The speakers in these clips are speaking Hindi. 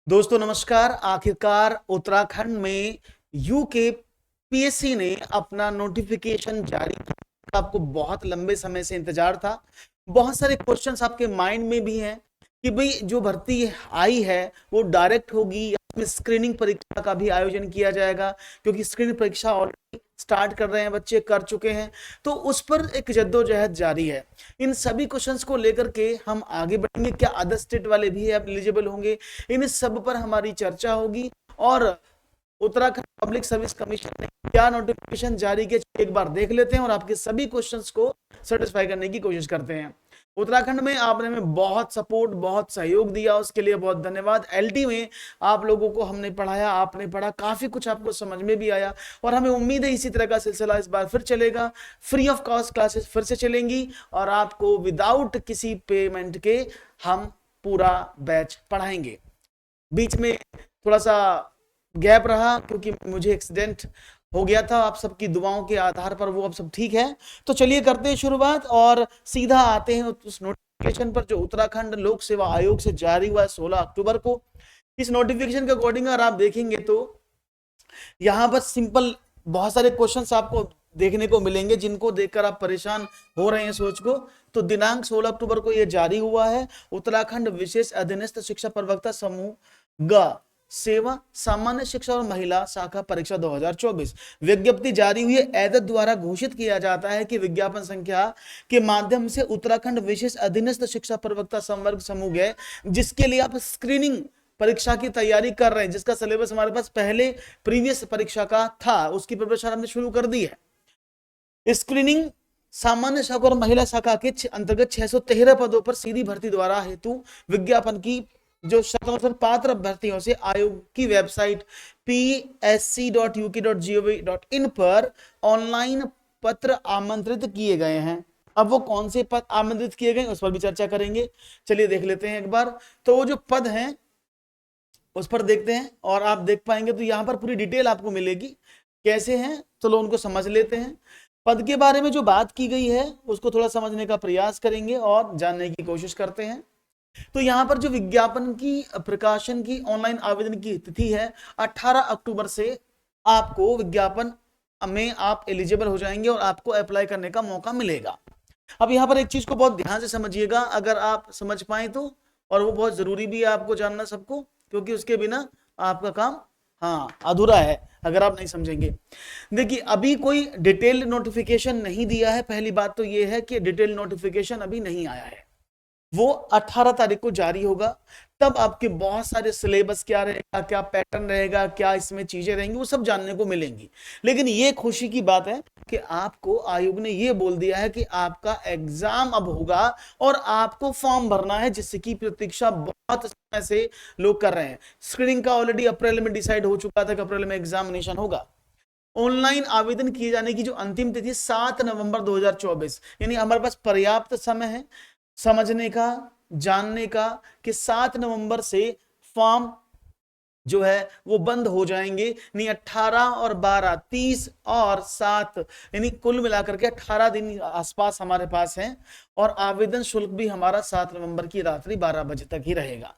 दोस्तों नमस्कार। आखिरकार उत्तराखंड में यूके पीएससी ने अपना नोटिफिकेशन जारी किया। आपको बहुत लंबे समय से इंतजार था। बहुत सारे क्वेश्चंस आपके माइंड में भी हैं कि भाई जो भर्ती आई है वो डायरेक्ट होगी या उसमें स्क्रीनिंग परीक्षा का भी आयोजन किया जाएगा, क्योंकि स्क्रीनिंग परीक्षा ऑलरेडी स्टार्ट कर रहे हैं, बच्चे कर चुके हैं। तो उस पर एक जद्दोजहद जारी है। इन सभी क्वेश्चंस को लेकर के हम आगे बढ़ेंगे। क्या अदर स्टेट वाले भी एलिजिबल होंगे, इन सब पर हमारी चर्चा होगी। और उत्तराखंड पब्लिक सर्विस कमीशन ने क्या नोटिफिकेशन जारी किया एक बार देख लेते हैं और आपके सभी क्वेश्चंस को सेटिस्फाई करने की कोशिश करते हैं। उत्तराखंड में आपने हमें बहुत सपोर्ट, बहुत सहयोग दिया, उसके लिए बहुत धन्यवाद। एलटी में आप लोगों को हमने पढ़ाया, आपने पढ़ा, काफी कुछ आपको समझ में भी आया और हमें उम्मीद है इसी तरह का सिलसिला इस बार फिर चलेगा। फ्री ऑफ कॉस्ट क्लासेस फिर से चलेंगी और आपको विदाउट किसी पेमेंट के हम पूरा बैच पढ़ाएंगे। बीच में थोड़ा सा गैप रहा क्योंकि मुझे एक्सीडेंट हो गया था। आप सबकी दुआओं के आधार पर वो अब सब ठीक है। तो चलिए करते हैं शुरुआत और सीधा आते हैं उस नोटिफिकेशन पर जो उत्तराखंड लोक सेवा आयोग से जारी हुआ है 16 अक्टूबर को। इस नोटिफिकेशन के अकॉर्डिंग अगर आप देखेंगे तो यहाँ पर सिंपल बहुत सारे क्वेश्चंस आपको देखने को मिलेंगे जिनको देखकर आप परेशान हो रहे हैं सोच को। तो दिनांक 16 अक्टूबर को यह जारी हुआ है। उत्तराखंड विशेष अधीनस्थ शिक्षा प्रवक्ता समूह ग सेवा सामान्य शिक्षा और महिला शाखा परीक्षा 2024 विज्ञप्ति जारी हुई है। एदत द्वारा घोषित किया जाता है कि विज्ञापन संख्या के माध्यम से उत्तराखंड विशेष अधीनस्थ शिक्षा प्रवक्ता संवर्ग समूह है, जिसके लिए आप स्क्रीनिंग परीक्षा की तैयारी कर रहे हैं, जिसका सिलेबस हमारे पास पहले प्रीवियस परीक्षा का था, उसकी प्रिपरेशन हमने शुरू कर दी है। स्क्रीनिंग सामान्य शाखा और महिला शाखा के अंतर्गत 613 पदों पर सीधी भर्ती द्वारा हेतु विज्ञापन की जो शतवसर पात्र अभ्यर्थियों से आयोग की वेबसाइट psc.uk.gov.in पर ऑनलाइन पत्र आमंत्रित किए गए हैं। अब वो कौन से पद आमंत्रित किए गए उस पर भी चर्चा करेंगे। चलिए देख लेते हैं एक बार। तो वो जो पद हैं उस पर देखते हैं और आप देख पाएंगे तो यहां पर पूरी डिटेल आपको मिलेगी कैसे हैं। चलो उनको समझ लेते हैं। पद के बारे में जो बात की गई है उसको थोड़ा समझने का प्रयास करेंगे और जानने की कोशिश करते हैं। तो यहां पर जो विज्ञापन की प्रकाशन की ऑनलाइन आवेदन की तिथि है 18 अक्टूबर से आपको विज्ञापन में आप एलिजिबल हो जाएंगे और आपको अप्लाई करने का मौका मिलेगा। अब यहां पर एक चीज को बहुत ध्यान से समझिएगा, अगर आप समझ पाए तो, और वो बहुत जरूरी भी है आपको जानना सबको, क्योंकि उसके बिना आपका काम अधूरा है अगर आप नहीं समझेंगे। देखिए अभी कोई डिटेल नोटिफिकेशन नहीं दिया है। पहली बात तो ये है कि डिटेल नोटिफिकेशन अभी नहीं आया है, वो 18 तारीख को जारी होगा। तब आपके बहुत सारे सिलेबस क्या रहेगा, क्या पैटर्न रहेगा, क्या इसमें चीजें रहेंगी, वो सब जानने को मिलेंगी। लेकिन ये खुशी की बात है कि आपको आयोग ने ये बोल दिया है कि आपका एग्जाम अब होगा और आपको फॉर्म भरना है, जिसकी प्रतीक्षा बहुत समय से लोग कर रहे हैं। स्क्रीनिंग का ऑलरेडी अप्रैल में डिसाइड हो चुका था कि अप्रैल में एग्जामिनेशन होगा। ऑनलाइन आवेदन किए जाने की जो अंतिम तिथि 7 नवंबर 2024, यानी हमारे पास पर्याप्त समय है समझने का, जानने का कि 7 नवंबर से फॉर्म जो है वो बंद हो जाएंगे। यानी 18 और 12, 30 और 7, यानी कुल मिलाकर के 18 दिन आसपास हमारे पास हैं। और आवेदन शुल्क भी हमारा 7 नवंबर की रात्रि 12 बजे तक ही रहेगा।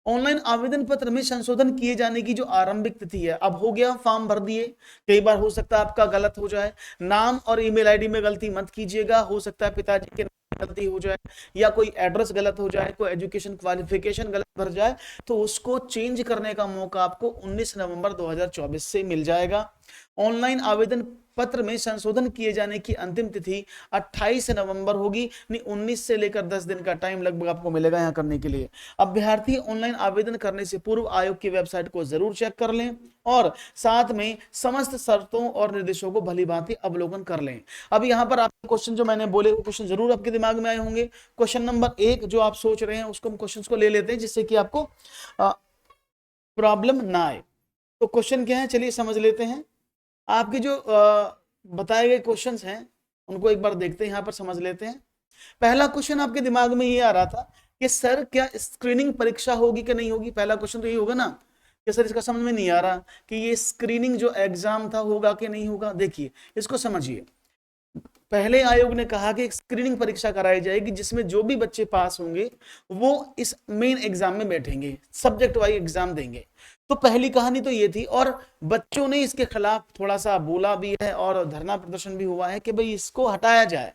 ऑनलाइन आवेदन पत्र में संशोधन किए जाने की जो आरंभिक तिथि है, अब हो गया, फॉर्म भर दिए। कई बार हो सकता है आपका गलत हो जाए, नाम और ईमेल आईडी में गलती मत कीजिएगा। हो सकता है पिताजी के गलती हो जाए या कोई एड्रेस गलत हो जाए, कोई एजुकेशन क्वालिफिकेशन गलत भर जाए, तो उसको चेंज करने का मौका आपको 19 नवंबर 2024 से मिल जाएगा। ऑनलाइन आवेदन पत्र में संशोधन किए जाने की अंतिम तिथि 28 नवंबर होगी। 19 से लेकर 10 दिन का टाइम लगभग आपको मिलेगा यहां करने के लिए। अभ्यर्थी ऑनलाइन आवेदन करने से पूर्व आयोग की वेबसाइट को जरूर चेक कर लें और साथ में समस्त शर्तों और निर्देशों को भली भांति अवलोकन कर लें। अब यहां पर आपके क्वेश्चन जो मैंने बोले वो क्वेश्चन जरूर आपके दिमाग में आए होंगे। क्वेश्चन नंबर 1 जो आप सोच रहे हैं उसको हम क्वेश्चन को ले लेते हैं, जिससे कि आपको प्रॉब्लम ना आए। तो क्वेश्चन क्या है चलिए समझ लेते हैं। आपके जो बताए गए क्वेश्चंस हैं उनको एक बार देखते हैं, यहां पर समझ लेते हैं। पहला क्वेश्चन आपके दिमाग में ये आ रहा था कि सर क्या स्क्रीनिंग परीक्षा होगी कि नहीं होगी। पहला क्वेश्चन तो ये होगा ना कि सर इसका समझ में नहीं आ रहा कि ये स्क्रीनिंग जो एग्जाम था होगा कि नहीं होगा। देखिए इसको समझिए, पहले आयोग ने कहा कि एक स्क्रीनिंग परीक्षा कराई जाएगी जिसमें जो भी बच्चे पास होंगे वो इस मेन एग्जाम में बैठेंगे, सब्जेक्ट वाइज एग्जाम देंगे। तो पहली कहानी तो ये थी, और बच्चों ने इसके खिलाफ थोड़ा सा बोला भी है और धरना प्रदर्शन भी हुआ है कि भाई इसको हटाया जाए।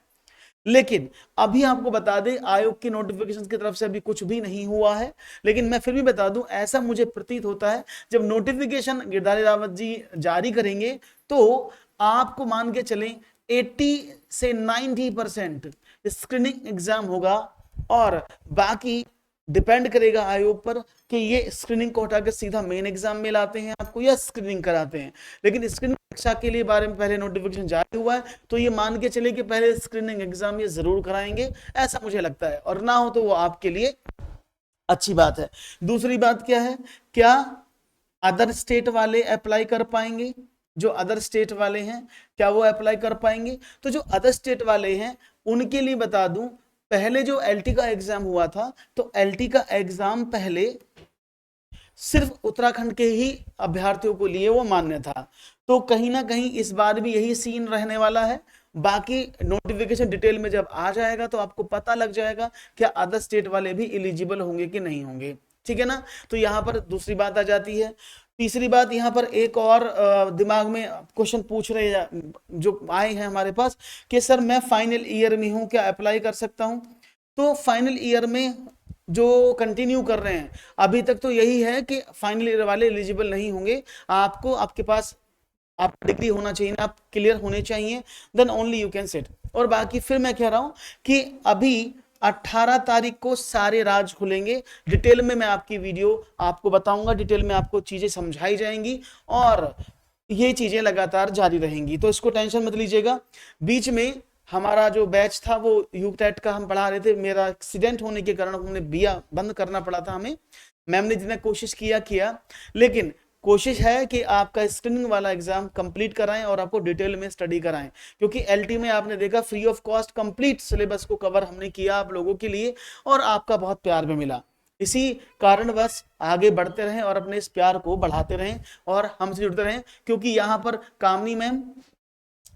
लेकिन अभी आपको बता दें, आयोग की नोटिफिकेशन की तरफ से अभी कुछ भी नहीं हुआ है, लेकिन मैं फिर भी बता दूं, ऐसा मुझे प्रतीत होता है जब नोटिफिकेशन गिरधारी रावत जी जारी करेंगे तो आपको मान के चलें 80 से 90% स्क्रीनिंग एग्जाम होगा, और बाकी डिपेंड करेगा आयोग पर कि ये स्क्रीनिंग को हटाकर सीधा मेन एग्जाम में लाते हैं आपको या स्क्रीनिंग कराते हैं। लेकिन स्क्रीनिंग परीक्षा के लिए बारे में पहले नोटिफिकेशन जारी हुआ है, तो ये मान के चले कि पहले स्क्रीनिंग एग्जाम ये जरूर कराएंगे, ऐसा मुझे लगता है, और ना हो तो वो आपके लिए अच्छी बात है। दूसरी बात क्या है, क्या अदर स्टेट वाले अप्लाई कर पाएंगे? जो अदर स्टेट वाले हैं क्या वो अप्लाई कर पाएंगे? तो जो अदर स्टेट वाले हैं उनके लिए बता दूं, पहले जो एलटी का एग्जाम हुआ था तो एलटी का एग्जाम पहले सिर्फ उत्तराखंड के ही अभ्यर्थियों को लिए वो मान्य था, तो कहीं ना कहीं इस बार भी यही सीन रहने वाला है। बाकी नोटिफिकेशन डिटेल में जब आ जाएगा तो आपको पता लग जाएगा क्या अदर स्टेट वाले भी एलिजिबल होंगे कि नहीं होंगे, ठीक है ना। तो यहाँ पर दूसरी बात आ जाती है। तीसरी बात, यहाँ पर एक और दिमाग में क्वेश्चन पूछ रहे जो आए हैं हमारे पास कि सर मैं फाइनल ईयर में हूँ, क्या अप्लाई कर सकता हूँ? तो फाइनल ईयर में जो कंटिन्यू कर रहे हैं अभी तक तो यही है कि फाइनल ईयर वाले एलिजिबल नहीं होंगे। आपको आपके पास आप डिग्री होना चाहिए, आप क्लियर होने चाहिए, then only you can sit. और बाकी फिर मैं कह रहा हूं कि अभी 18 तारीख को सारे राज खुलेंगे, डिटेल में मैं आपकी वीडियो आपको बताऊंगा, डिटेल में आपको चीजें समझाई जाएंगी और ये चीजें लगातार जारी रहेंगी, तो इसको टेंशन मत लीजिएगा। बीच में हमारा जो बैच था वो यूटेट का हम पढ़ा रहे थे, मेरा एक्सीडेंट होने के कारण हमने बिया बंद करना पड़ा था हमें। मैम ने जितने कोशिश किया, लेकिन कोशिश है कि आपका स्क्रीनिंग वाला एग्जाम कंप्लीट कराएं और आपको डिटेल में स्टडी कराएं, क्योंकि एलटी में आपने देखा free of cost complete syllabus को कवर हमने किया आप लोगों के लिए, और आपका बहुत प्यार भी मिला। इसी कारण बस आगे बढ़ते रहें और अपने इस प्यार को बढ़ाते रहें और हमसे जुड़ते रहें, क्योंकि यहाँ पर कामनी मैम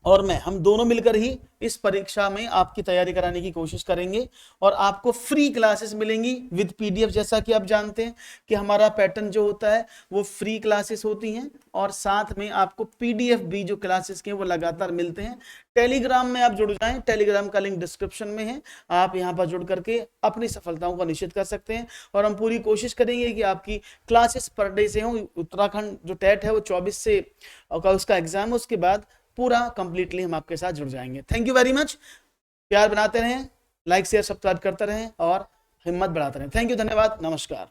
और मैं, हम दोनों मिलकर ही इस परीक्षा में आपकी तैयारी कराने की कोशिश करेंगे, और आपको फ्री क्लासेस मिलेंगी विद पीडीएफ। जैसा कि आप जानते हैं कि हमारा पैटर्न जो होता है वो फ्री क्लासेस होती हैं, और साथ में आपको पीडीएफ भी जो क्लासेस के वो लगातार मिलते हैं। टेलीग्राम में आप जुड़ जाएं, टेलीग्राम का लिंक डिस्क्रिप्शन में है, आप यहाँ पर जुड़ करके अपनी सफलताओं को निश्चित कर सकते हैं, और हम पूरी कोशिश करेंगे कि आपकी क्लासेस पर डे से हो। उत्तराखंड जो टेट है वो 24 से उसका एग्जाम है, उसके बाद पूरा कंप्लीटली हम आपके साथ जुड़ जाएंगे। Thank you very much. प्यार बनाते रहें, लाइक शेयर सब्सक्राइब करते रहें और हिम्मत बढ़ाते रहें। थैंक यू, धन्यवाद, नमस्कार।